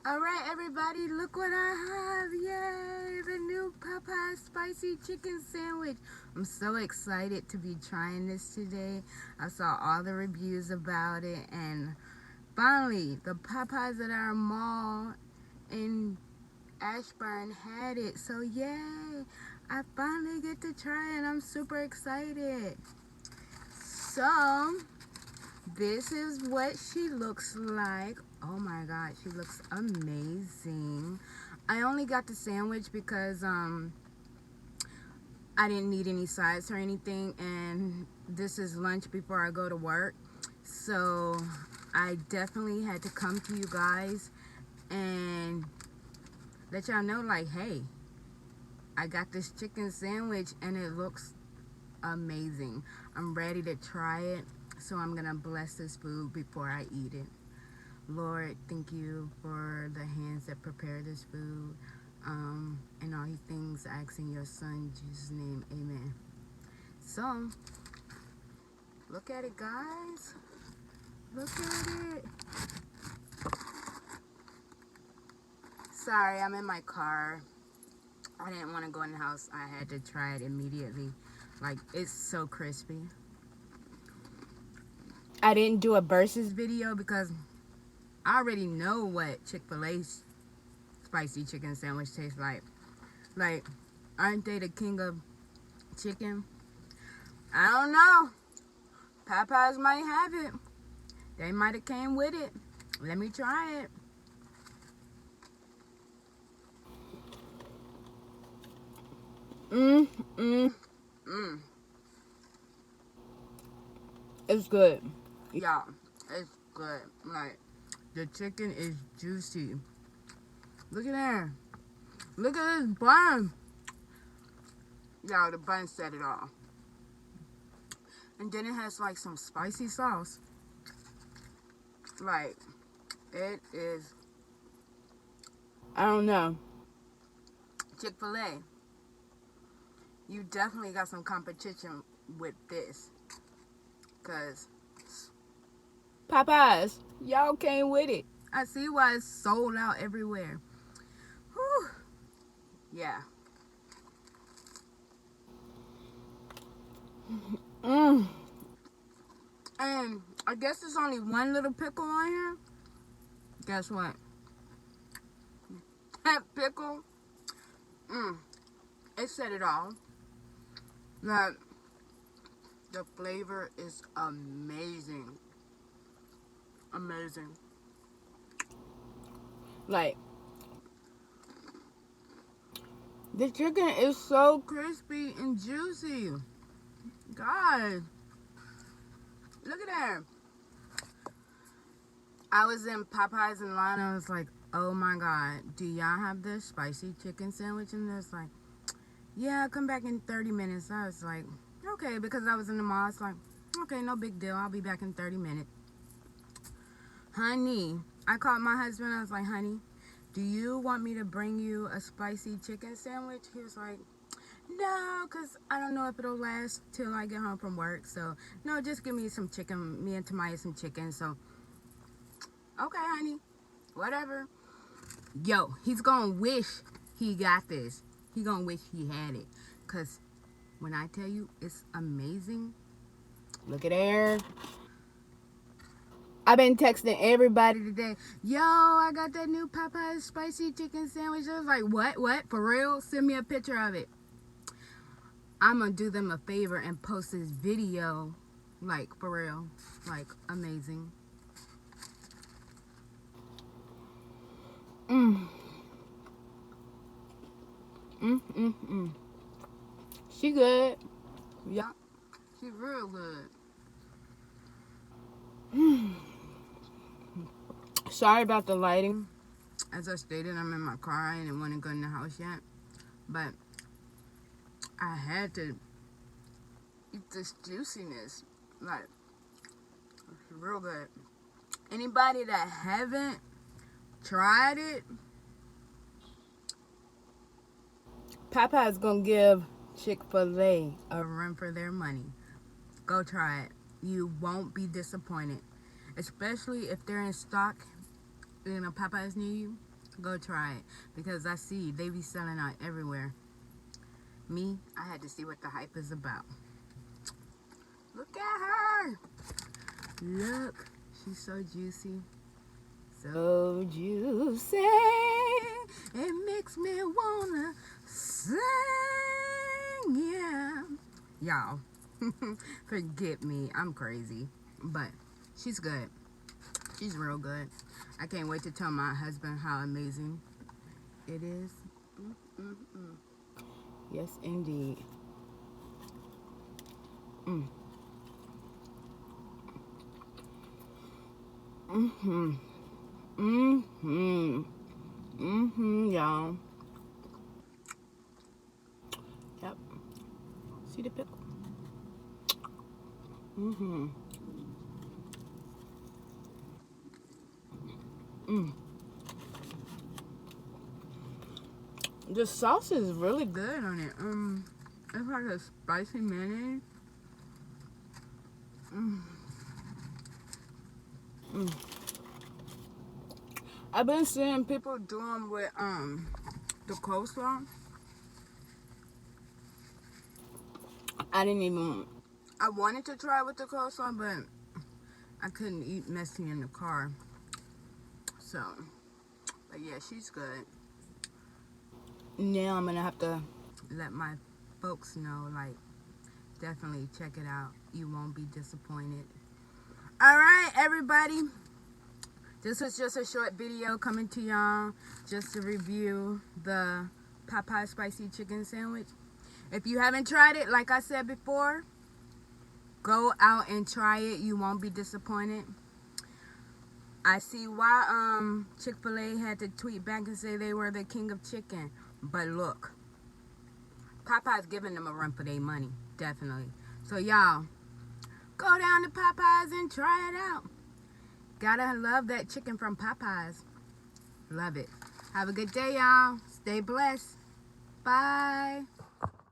Alright everybody, look what I have. Yay! The new Popeyes spicy chicken sandwich. I'm so excited to be trying this today. I saw all the reviews about it, and finally the Popeyes at our mall in Ashburn had it. So yay! I finally get to try it. I'm super excited. So this is what she looks like. Oh my god, she looks amazing. I only got the sandwich because I didn't need any sides or anything, and this is lunch before I go to work. So I definitely had to come to you guys and let y'all know, like, hey, I got this chicken sandwich and it looks amazing. I'm ready to try it, so I'm gonna bless this food before I eat it. Lord, thank you for the hands that prepare this food, and all these things. I ask in your son Jesus' name, amen. So look at it, guys. Look at it. Sorry, I'm in my car. I didn't want to go in the house. I had to try it immediately. Like, it's so crispy. I didn't do a versus video because I already know what Chick-fil-A's spicy chicken sandwich tastes like. Like, aren't they the king of chicken? I don't know. Popeyes might have it. They might have came with it. Let me try it. Mmm, mmm, mmm. It's good. Y'all, it's good. Like, the chicken is juicy. Look at there. Look at this bun. Y'all, the bun said it all. And then it has like some spicy sauce. Like, it is, I don't know. Chick-fil-A, you definitely got some competition with this. Because Popeyes, y'all came with it. I see why it's sold out everywhere. Whew. Yeah. Mmm. And I guess there's only one little pickle on here. Guess what? That pickle, it said it all. That the flavor is amazing. Amazing. Like, the chicken is so crispy and juicy. God. Look at that. I was in Popeyes in line. I was like, oh my god, do y'all have this spicy chicken sandwich? And there's like, yeah, come back in 30 minutes. I was like, okay, because I was in the mall. It's like, okay, no big deal. I'll be back in 30 minutes. Honey, I called my husband. I was like, honey, do you want me to bring you a spicy chicken sandwich? He was like, no, because I don't know if it'll last till I get home from work. So, no, just give me some chicken. Me and Tamaya some chicken. So, okay, honey, whatever. Yo, he's gonna wish he got this. He gonna wish he had it. Because when I tell you it's amazing, look at there. I've been texting everybody today. Yo, I got that new Popeyes spicy chicken sandwich. I was like, what? For real? Send me a picture of it. I'm gonna do them a favor and post this video. Like, for real. Like, amazing. Mmm. She good. Yeah. She real good. Sorry about the lighting. As I stated, I'm in my car. I didn't want to go in the house yet. But I had to eat this juiciness. Like, it's real good. Anybody that haven't tried it, Popeye's gonna give Chick-fil-A a run for their money. Go try it. You won't be disappointed. Especially if they're in stock in a Popeyes near you. Go try it because I see they be selling out everywhere. Me, I had to see what the hype is about. Look at her. Look, she's so juicy. So juicy. It makes me wanna sing. Yeah. Y'all, forget me. I'm crazy. But she's good. She's real good. I can't wait to tell my husband how amazing it is. Yes, indeed. Y'all. Yep. See the pickle? The sauce is really good on it. It's like a spicy mayonnaise. I've been seeing people do them with the coleslaw. I wanted to try with the coleslaw, but I couldn't eat messy in the car. So, but yeah, she's good. Now I'm gonna have to let my folks know, like, definitely check it out. You won't be disappointed. All right, everybody. This was just a short video coming to y'all just to review the Popeyes spicy chicken sandwich. If you haven't tried it, like I said before, go out and try it. You won't be disappointed. I see why Chick-fil-A had to tweet back and say they were the king of chicken. But look, Popeyes giving them a run for their money, definitely. So y'all, go down to Popeyes and try it out. Gotta love that chicken from Popeyes. Love it. Have a good day, y'all. Stay blessed. Bye.